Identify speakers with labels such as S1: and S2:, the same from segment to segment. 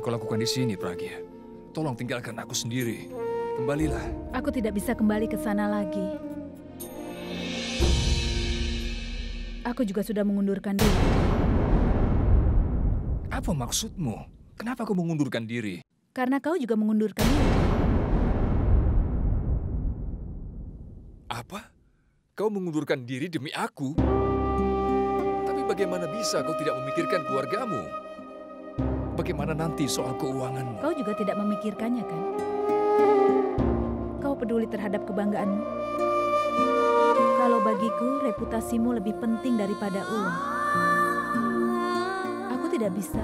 S1: yang kau lakukan di sini, Pragya? Tolong tinggalkan aku sendiri. Kembalilah.
S2: Aku tidak bisa kembali ke sana lagi. Aku juga sudah mengundurkan diri.
S1: Apa maksudmu? Kenapa kau mengundurkan diri?
S2: Karena kau juga mengundurkan diri.
S1: Apa? Kau mengundurkan diri demi aku? Tapi bagaimana bisa kau tidak memikirkan keluargamu? Bagaimana nanti soal keuanganmu?
S2: Kau juga tidak memikirkannya, kan? Kau peduli terhadap kebanggaanmu? Kalau bagiku, reputasimu lebih penting daripada uang. Aku tidak bisa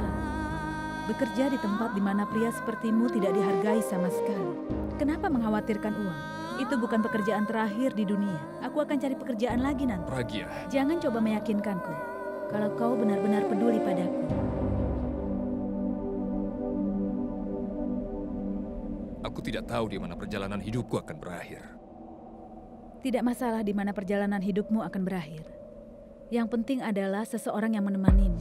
S2: bekerja di tempat di mana pria sepertimu tidak dihargai sama sekali. Kenapa mengkhawatirkan uang? Itu bukan pekerjaan terakhir di dunia. Aku akan cari pekerjaan lagi nanti.
S1: Pragya.
S2: Jangan coba meyakinkanku kalau kau benar-benar peduli padaku.
S1: Aku tidak tahu di mana perjalanan hidupku akan berakhir.
S2: Tidak masalah di mana perjalanan hidupmu akan berakhir. Yang penting adalah seseorang yang menemanimu.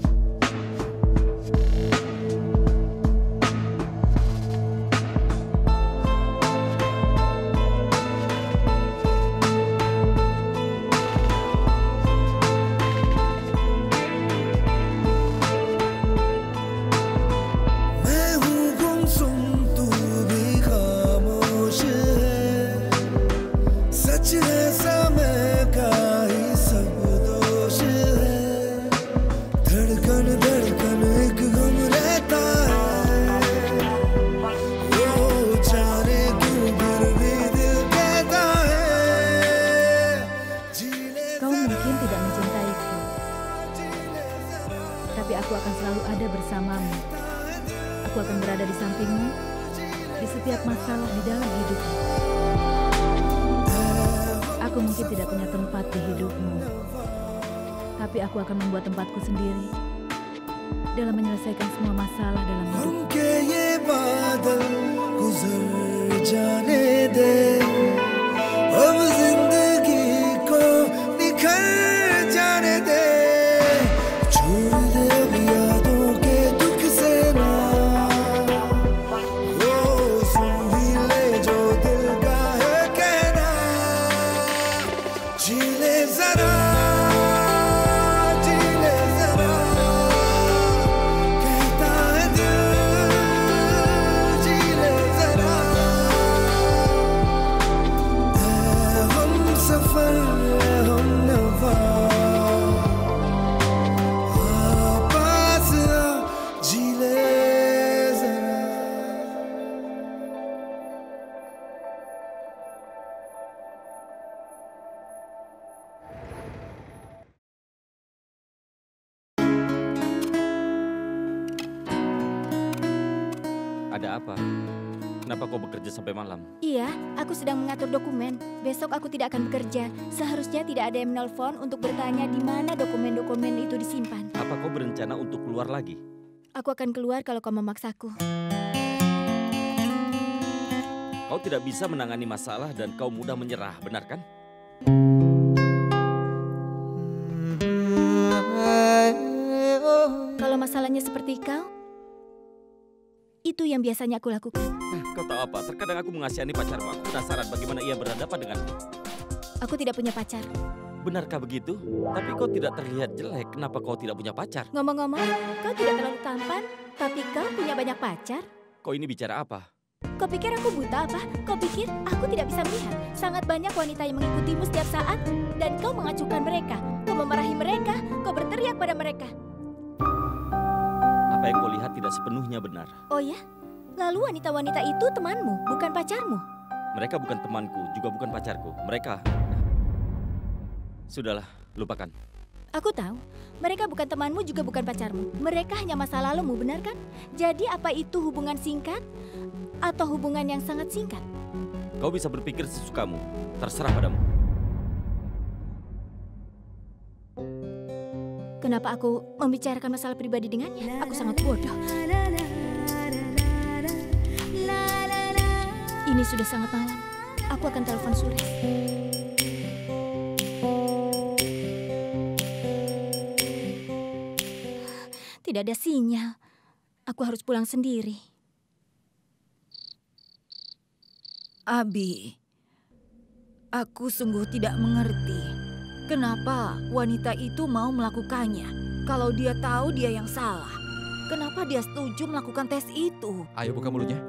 S2: Aku akan selalu ada bersamamu. Aku akan berada di sampingmu di setiap masalah di dalam hidupmu. Aku mungkin tidak punya tempat di hidupmu, tapi aku akan membuat tempatku sendiri dalam menyelesaikan semua masalah dalam hidupku.
S3: Ada apa? Kenapa kau bekerja sampai malam?
S4: Iya, aku sedang mengatur dokumen. Besok aku tidak akan bekerja. Seharusnya tidak ada yang menelpon untuk bertanya di mana dokumen-dokumen itu disimpan.
S3: Apa kau berencana untuk keluar lagi?
S4: Aku akan keluar kalau kau memaksaku.
S3: Kau tidak bisa menangani masalah dan kau mudah menyerah, benar kan?
S4: Kalau masalahnya seperti kau, itu yang biasanya aku lakukan.
S3: Kau tahu apa? Terkadang aku mengasihani pacarku. Aku penasaran bagaimana ia berhadapan denganku.
S4: Aku tidak punya pacar.
S3: Benarkah begitu? Tapi kau tidak terlihat jelek. Kenapa kau tidak punya pacar?
S4: Ngomong-ngomong, kau tidak terlalu tampan, tapi kau punya banyak pacar.
S3: Kau ini bicara apa?
S4: Kau pikir aku buta apa? Kau pikir aku tidak bisa melihat? Sangat banyak wanita yang mengikutimu setiap saat, dan kau mengacuhkan mereka. Kau memarahi mereka, kau berteriak pada mereka.
S3: Apa yang kau lihat tidak sepenuhnya benar.
S4: Oh ya? Lalu wanita-wanita itu temanmu, bukan pacarmu?
S3: Mereka bukan temanku, juga bukan pacarku. Mereka... Sudahlah, lupakan.
S4: Aku tahu, mereka bukan temanmu juga bukan pacarmu. Mereka hanya masa lalumu, benar kan? Jadi apa itu hubungan singkat atau hubungan yang sangat singkat?
S3: Kau bisa berpikir sesukamu, terserah padamu.
S4: Kenapa aku membicarakan masalah pribadi dengannya? Aku sangat bodoh. Ini sudah sangat malam. Aku akan telepon Suresh. Tidak ada sinyal. Aku harus pulang sendiri.
S5: Abi, aku sungguh tidak mengerti kenapa wanita itu mau melakukannya. Kalau dia tahu dia yang salah, kenapa dia setuju melakukan tes itu?
S1: Ayo buka mulutnya.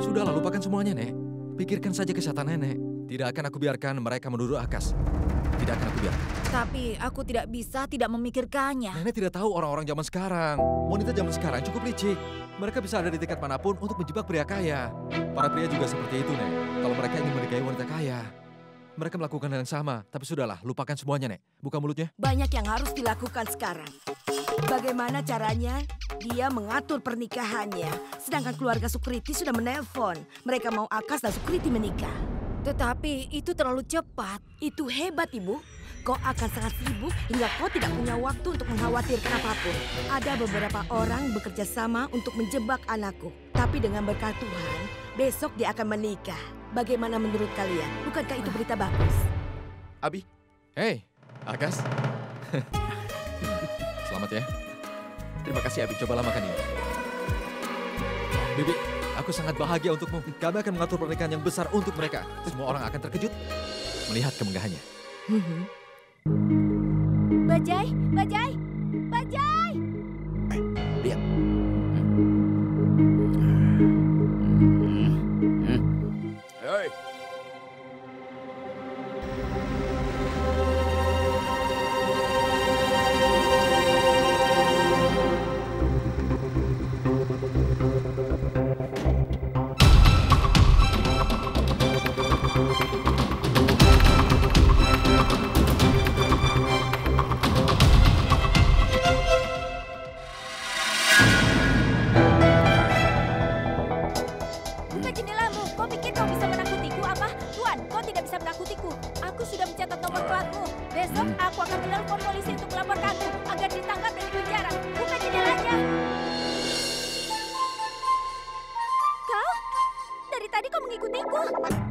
S1: Sudahlah, lupakan semuanya, Nek. Pikirkan saja kesehatan Nenek. Tidak akan aku biarkan mereka menuduh Akas. Tidak akan aku biarkan.
S5: Tapi aku tidak bisa tidak memikirkannya.
S1: Nenek tidak tahu orang-orang zaman sekarang. Wanita zaman sekarang cukup licik. Mereka bisa ada di tingkat manapun untuk menjebak pria kaya. Para pria juga seperti itu, Nek. Kalau mereka ingin menikahi wanita kaya, mereka melakukan hal yang sama. Tapi sudahlah, lupakan semuanya, Nek. Buka mulutnya.
S6: Banyak yang harus dilakukan sekarang. Bagaimana caranya dia mengatur pernikahannya, sedangkan keluarga Sukriti sudah menelpon. Mereka mau Akas dan Sukriti menikah.
S5: Tetapi itu terlalu cepat.
S6: Itu hebat, Ibu. Kau akan sangat sibuk hingga kau tidak punya waktu untuk mengkhawatirkan apapun. Ada beberapa orang bekerja sama untuk menjebak anakku. Tapi dengan berkat Tuhan, besok dia akan menikah. Bagaimana menurut kalian? Bukankah itu berita bagus?
S1: Abi. Hei, Akas. Selamat ya. Terima kasih, Abi. Cobalah makan ini. Bibi, aku sangat bahagia untukmu. Kami akan mengatur pernikahan yang besar untuk mereka. Semua orang akan terkejut melihat kemenggahannya.
S4: Bajai, Bajai, Bajai!
S1: Lihat. Hei.
S4: Buka jendelamu. Kau pikir kau bisa menakutiku apa? Tuan, kau tidak bisa menakutiku. Aku sudah mencatat nomor platmu. Besok aku akan menelpon polisi untuk melaporkanmu agar ditangkap dan dipenjara. Buka jendelanya. Kau? Dari tadi kau mengikutiku.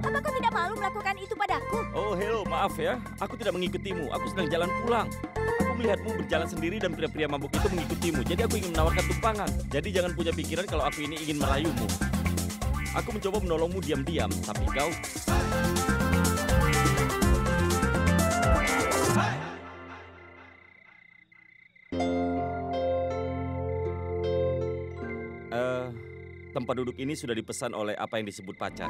S4: Apa kau tidak malu melakukan itu padaku?
S3: Oh, hello, maaf ya. Aku tidak mengikutimu. Aku sedang jalan pulang. Aku melihatmu berjalan sendiri dan pria-pria mabuk itu mengikutimu. Jadi aku ingin menawarkan tumpangan. Jadi jangan punya pikiran kalau aku ini ingin merayumu. Aku mencoba menolongmu diam-diam, tapi kau... tempat duduk ini sudah dipesan oleh apa yang disebut pacar.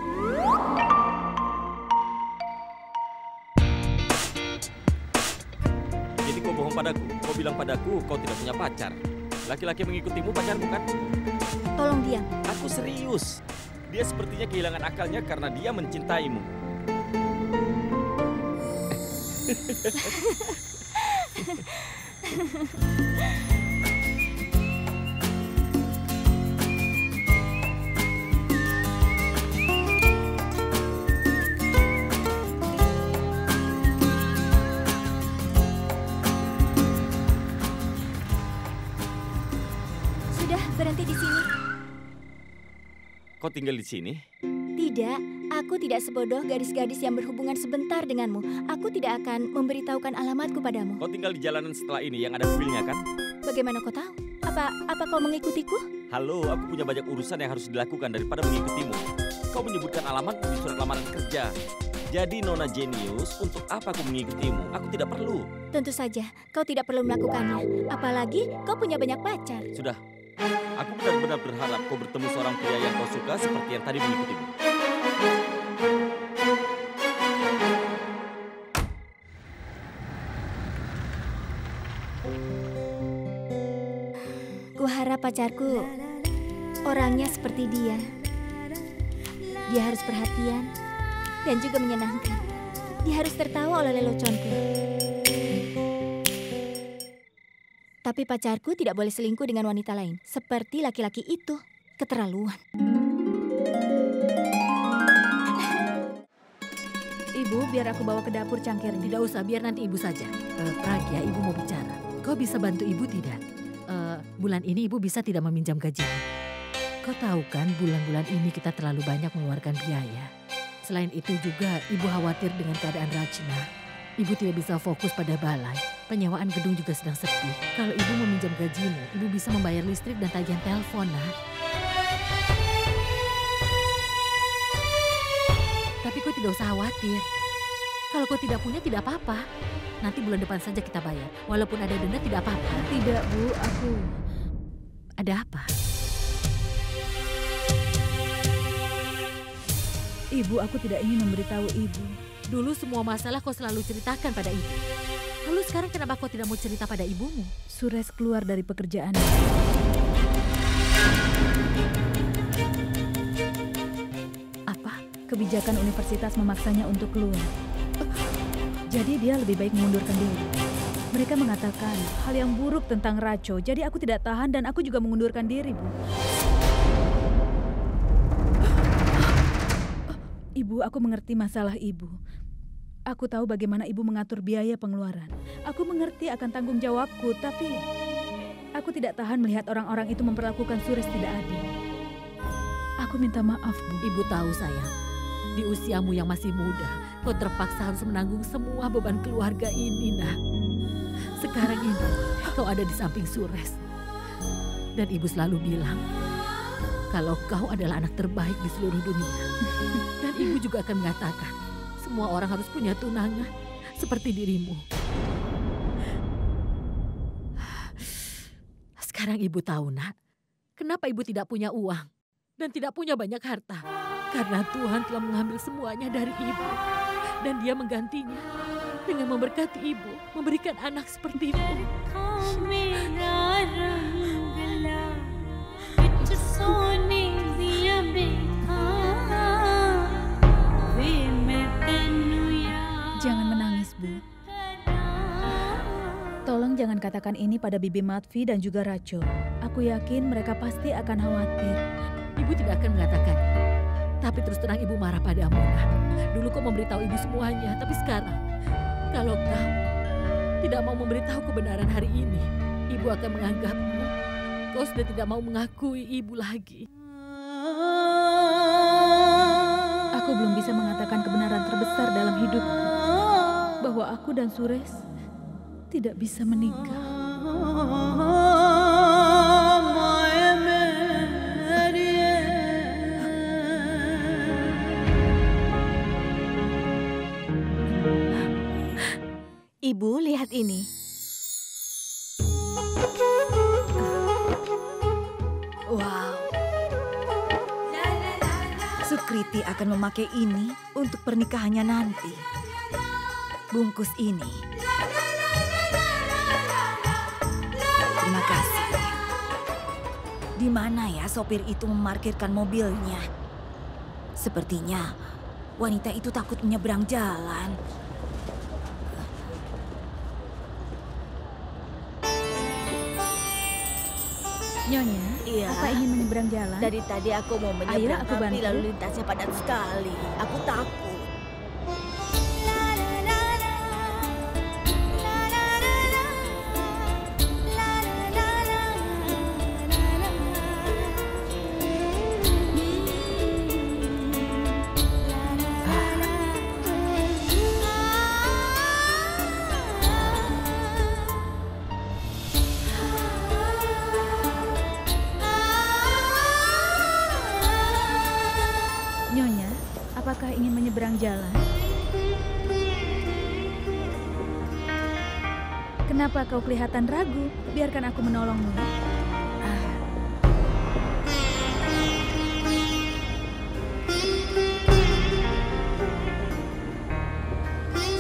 S3: Jadi kau bohong padaku. Kau bilang padaku kau tidak punya pacar. Laki-laki mengikutimu pacarmu kan?
S4: Tolong diam.
S3: Aku serius. Dia sepertinya kehilangan akalnya karena dia mencintaimu.
S4: Sudah, berhenti di sini.
S3: Kau tinggal di sini?
S4: Tidak, aku tidak sebodoh gadis-gadis yang berhubungan sebentar denganmu. Aku tidak akan memberitahukan alamatku padamu.
S3: Kau tinggal di jalanan setelah ini yang ada kuilnya kan?
S4: Bagaimana kau tahu? Apa kau mengikutiku?
S3: Halo, aku punya banyak urusan yang harus dilakukan daripada mengikutimu. Kau menyebutkan alamatku di surat lamaran kerja. Jadi Nona Jenius, untuk apa aku mengikutimu? Aku tidak perlu.
S4: Tentu saja, kau tidak perlu melakukannya. Apalagi kau punya banyak pacar.
S3: Sudah, aku benar-benar berharap kau bertemu seorang pria yang kau suka seperti yang tadi mengikutimu.
S4: Kuharap pacarku orangnya seperti dia. Dia harus perhatian dan juga menyenangkan. Dia harus tertawa oleh leluconku. Tapi pacarku tidak boleh selingkuh dengan wanita lain. Seperti laki-laki itu. Keterlaluan.
S2: Ibu, biar aku bawa ke dapur cangkirnya.
S7: Tidak usah, biar nanti ibu saja. Pragya, ibu mau bicara. Kau bisa bantu ibu tidak? Bulan ini ibu bisa tidak meminjam gaji. Kau tahu kan bulan-bulan ini kita terlalu banyak mengeluarkan biaya. Selain itu juga ibu khawatir dengan keadaan Rachna. Ibu tidak bisa fokus pada balai. Penyewaan gedung juga sedang sepi. Kalau ibu meminjam gajimu, ibu bisa membayar listrik dan tagihan telepon, nak. Tapi kau tidak usah khawatir. Kalau kau tidak punya, tidak apa-apa. Nanti bulan depan saja kita bayar. Walaupun ada denda, tidak apa-apa.
S2: Tidak, Bu, aku...
S7: Ada apa?
S2: Ibu, aku tidak ingin memberitahu Ibu.
S7: Dulu semua masalah kau selalu ceritakan pada ibu. Lalu sekarang kenapa kau tidak mau cerita pada ibumu?
S2: Suresh keluar dari pekerjaan.
S7: Apa?
S2: Kebijakan universitas memaksanya untuk keluar. Jadi dia lebih baik mengundurkan diri. Mereka mengatakan hal yang buruk tentang Raco. Jadi aku tidak tahan dan aku juga mengundurkan diri, Bu. Ibu, aku mengerti masalah Ibu. Aku tahu bagaimana Ibu mengatur biaya pengeluaran. Aku mengerti akan tanggung jawabku, tapi aku tidak tahan melihat orang-orang itu memperlakukan Suresh tidak adil. Aku minta maaf, Bu.
S7: Ibu tahu, sayang. Di usiamu yang masih muda, kau terpaksa harus menanggung semua beban keluarga ini, nak. Sekarang ini, kau ada di samping Suresh. Dan ibu selalu bilang, kalau kau adalah anak terbaik di seluruh dunia. Dan ibu juga akan mengatakan, semua orang harus punya tunangan seperti dirimu. Sekarang ibu tahu, nak, kenapa ibu tidak punya uang dan tidak punya banyak harta. Karena Tuhan telah mengambil semuanya dari ibu. Dan dia menggantinya dengan memberkati ibu, memberikan anak sepertimu.
S2: Jangan menangis, Bu. Tolong jangan katakan ini pada Bibi Matvi dan juga Raco. Aku yakin mereka pasti akan khawatir.
S7: Ibu tidak akan mengatakan. Tapi terus terang ibu marah padamu, nak. Dulu kau memberitahu ibu semuanya, tapi sekarang kalau kau tidak mau memberitahu kebenaran hari ini, ibu akan menganggapmu kau sudah tidak mau mengakui ibu lagi.
S2: Aku belum bisa mengatakan kebenaran terbesar dalam hidupku, bahwa aku dan Suresh tidak bisa menikah.
S5: Ibu, lihat ini. Wow. Sukriti akan memakai ini untuk pernikahannya nanti. Bungkus ini. Terima kasih. Di mana ya sopir itu memarkirkan mobilnya? Sepertinya wanita itu takut menyeberang jalan.
S2: Nyonya,
S5: Iya.
S2: apa ingin menyeberang jalan?
S5: Dari tadi aku mau menyeberang,
S2: aku
S5: tapi
S2: bantu.
S5: lalu lintasnya padat sekali. Aku takut.
S2: Nyonya, apakah ingin menyeberang jalan? Kenapa kau kelihatan ragu? Biarkan aku menolongmu.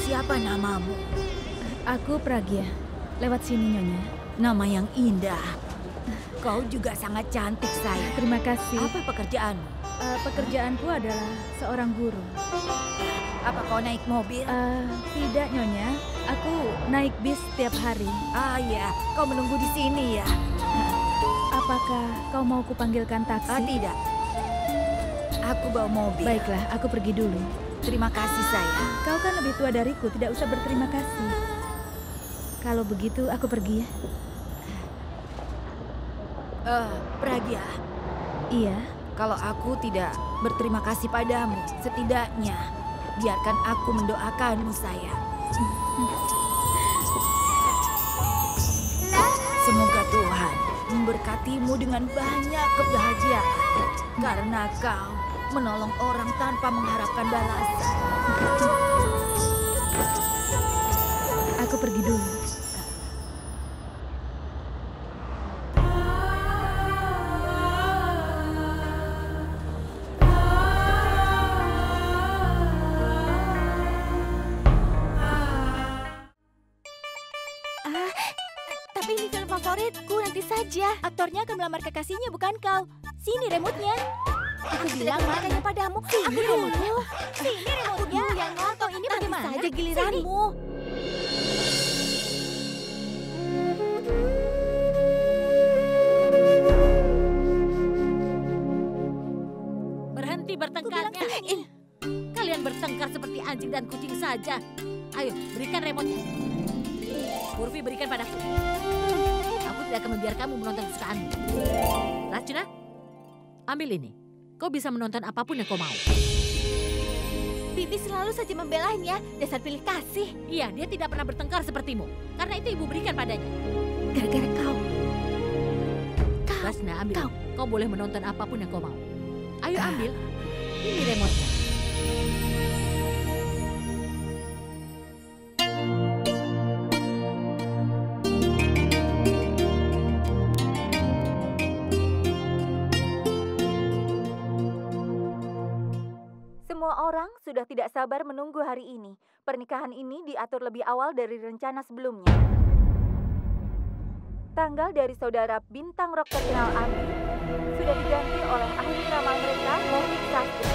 S5: Siapa namamu?
S2: Aku Pragya. Lewat sini, Nyonya.
S5: Nama yang indah. Kau juga sangat cantik, sayang.
S2: Terima kasih.
S5: Apa pekerjaanmu?
S2: Pekerjaanku adalah seorang guru.
S5: Apa kau naik mobil?
S2: Tidak, Nyonya. Aku naik bis setiap hari.
S5: Ah ya, kau menunggu di sini ya?
S2: Apakah kau mau kupanggilkan taksi?
S5: Tidak. Aku bawa mobil.
S2: Baiklah, aku pergi dulu.
S5: Terima kasih, sayang.
S2: Kau kan lebih tua dariku, tidak usah berterima kasih. Kalau begitu, aku pergi ya.
S5: Pragya,
S2: Iya.
S5: kalau aku tidak berterima kasih padamu, setidaknya biarkan aku mendoakanmu, sayang. memberkatimu dengan banyak kebahagiaan karena kau menolong orang tanpa mengharapkan balasan.
S2: Aku pergi dulu.
S4: Tapi ini film favoritku, nanti saja. Aktornya akan melamar kekasihnya, bukan kau. Sini remote-nya. Aku bilang makanya padamu. Aku remote-nya. Sini remote-nya. Yang nonton ini bagaimana?
S6: Nanti saja giliranmu.
S7: Berhenti bertengkarnya. Kalian bertengkar seperti anjing dan kucing saja. Ayo, berikan remote-nya. Purvi, berikan padaku. Aku tidak akan membiarkanmu menonton kesukaanmu. Racuna, ambil ini. Kau bisa menonton apapun yang kau mau.
S4: Bibi selalu saja membelanya, dasar pilih kasih.
S7: Iya, dia tidak pernah bertengkar sepertimu. Karena itu ibu berikan padanya.
S4: Gara-gara kau.
S7: Racuna, ambil. Kau boleh menonton apapun yang kau mau. Ayo ambil. Ini remote-nya.
S5: Semua orang sudah tidak sabar menunggu hari ini. Pernikahan ini diatur lebih awal dari rencana sebelumnya. Tanggal dari saudara bintang rock terkenal Ambi sudah diganti oleh ahli ramal mereka, Mohik Sastri.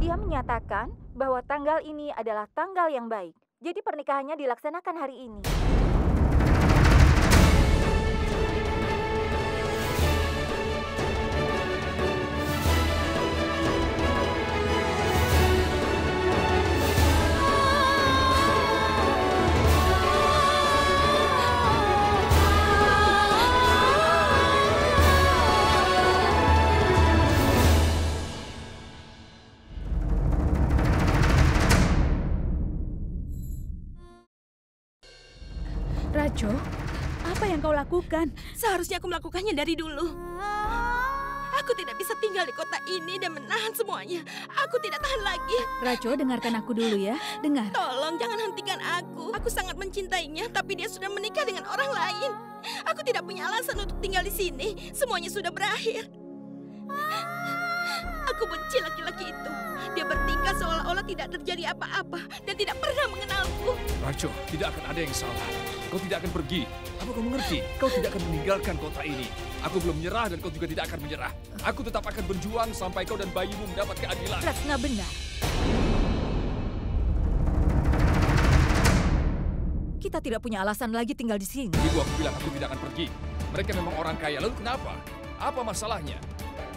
S5: Dia menyatakan bahwa tanggal ini adalah tanggal yang baik. Jadi pernikahannya dilaksanakan hari ini.
S2: Rajo, apa yang kau lakukan?
S6: Seharusnya aku melakukannya dari dulu. Aku tidak bisa tinggal di kota ini dan menahan semuanya. Aku tidak tahan lagi.
S2: Rajo, dengarkan aku dulu ya. Dengar.
S6: Tolong jangan hentikan aku. Aku sangat mencintainya, tapi dia sudah menikah dengan orang lain. Aku tidak punya alasan untuk tinggal di sini. Semuanya sudah berakhir. Aku benci laki-laki itu. Dia bertingkah seolah-olah tidak terjadi apa-apa dan tidak pernah mengenalku.
S8: Rajo, tidak akan ada yang salah. Kau tidak akan pergi. Apa kau mengerti? Kau tidak akan meninggalkan kota ini. Aku belum menyerah dan kau juga tidak akan menyerah. Aku tetap akan berjuang sampai kau dan bayimu mendapat keadilan.
S5: Ratna benar. Kita tidak punya alasan lagi tinggal di sini.
S8: Ibu, aku bilang aku tidak akan pergi. Mereka memang orang kaya. Lalu kenapa? Apa masalahnya?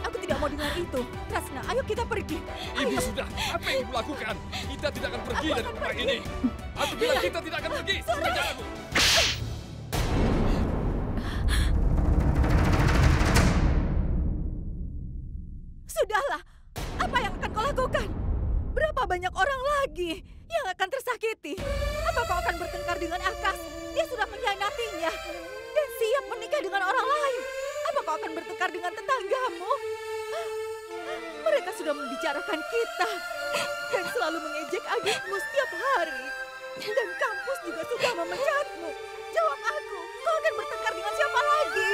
S5: Aku tidak mau dengar itu. Ratna, ayo kita pergi.
S8: Ibu sudah. Apa yang ibu lakukan? Kita tidak akan pergi dari rumah ini. Aku bilang kita tidak akan pergi. Sudah jangan.
S5: Sudahlah, apa yang akan kau lakukan? Berapa banyak orang lagi yang akan tersakiti? Apa kau akan bertengkar dengan Akas? Dia sudah mengkhianatinya dan siap menikah dengan orang lain. Apa kau akan bertengkar dengan tetanggamu? Mereka sudah membicarakan kita dan selalu mengejek adikmu setiap hari. Dan kampus juga sudah memecatmu. Jawab aku, kau akan bertengkar dengan siapa lagi?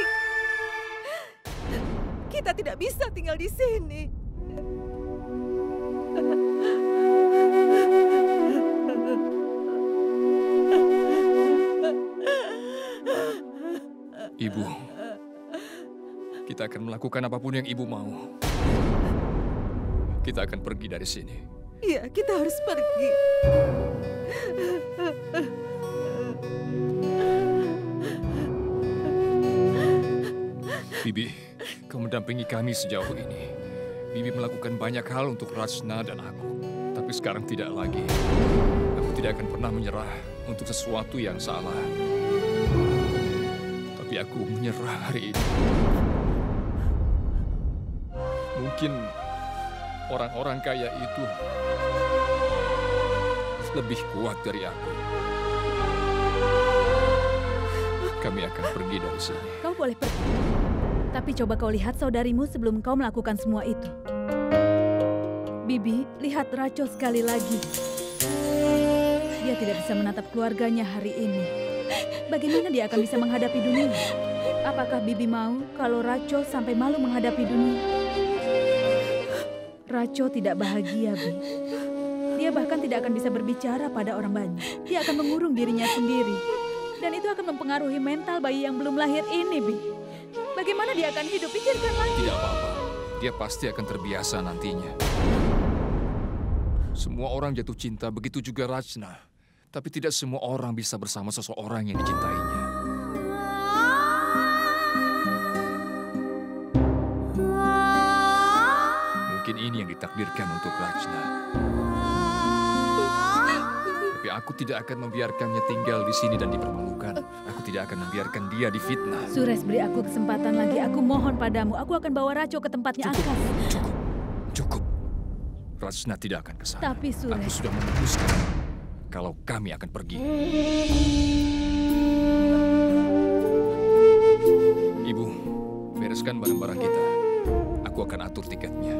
S5: Kita tidak bisa tinggal di sini.
S8: Ibu, kita akan melakukan apapun yang ibu mau. Kita akan pergi dari sini.
S5: Iya, kita harus pergi.
S8: Bibi, kau mendampingi kami sejauh ini. Bibi melakukan banyak hal untuk Rachna dan aku. Tapi sekarang tidak lagi. Aku tidak akan pernah menyerah untuk sesuatu yang salah. Tapi aku menyerah hari ini. Mungkin orang-orang kaya itu lebih kuat dari aku. Kami akan pergi dari sini.
S2: Kau boleh pergi. Tapi coba kau lihat saudarimu sebelum kau melakukan semua itu. Bibi, lihat Raco sekali lagi. Dia tidak bisa menatap keluarganya hari ini. Bagaimana dia akan bisa menghadapi dunia? Apakah Bibi mau kalau Raco sampai malu menghadapi dunia? Raco tidak bahagia, Bi. Dia bahkan tidak akan bisa berbicara pada orang banyak. Dia akan mengurung dirinya sendiri. Dan itu akan mempengaruhi mental bayi yang belum lahir ini, Bi. Bagaimana dia akan hidup? Pikirkan lagi.
S8: Tidak apa-apa. Dia pasti akan terbiasa nantinya. Semua orang jatuh cinta, begitu juga Rachna. Tapi tidak semua orang bisa bersama seseorang yang dicintainya. Mungkin ini yang ditakdirkan untuk Rachna. Tapi aku tidak akan membiarkannya tinggal di sini dan dipermalukan. Aku tidak akan membiarkan dia difitnah.
S2: Suresh, beri aku kesempatan lagi. Aku mohon padamu. Aku akan bawa Raco ke tempatnya Akas.
S8: Cukup. Rachna tidak akan ke sana.
S2: Tapi Suresh,
S8: aku sudah memutuskan kalau kami akan pergi. Ibu, bereskan barang-barang kita. Aku akan atur tiketnya.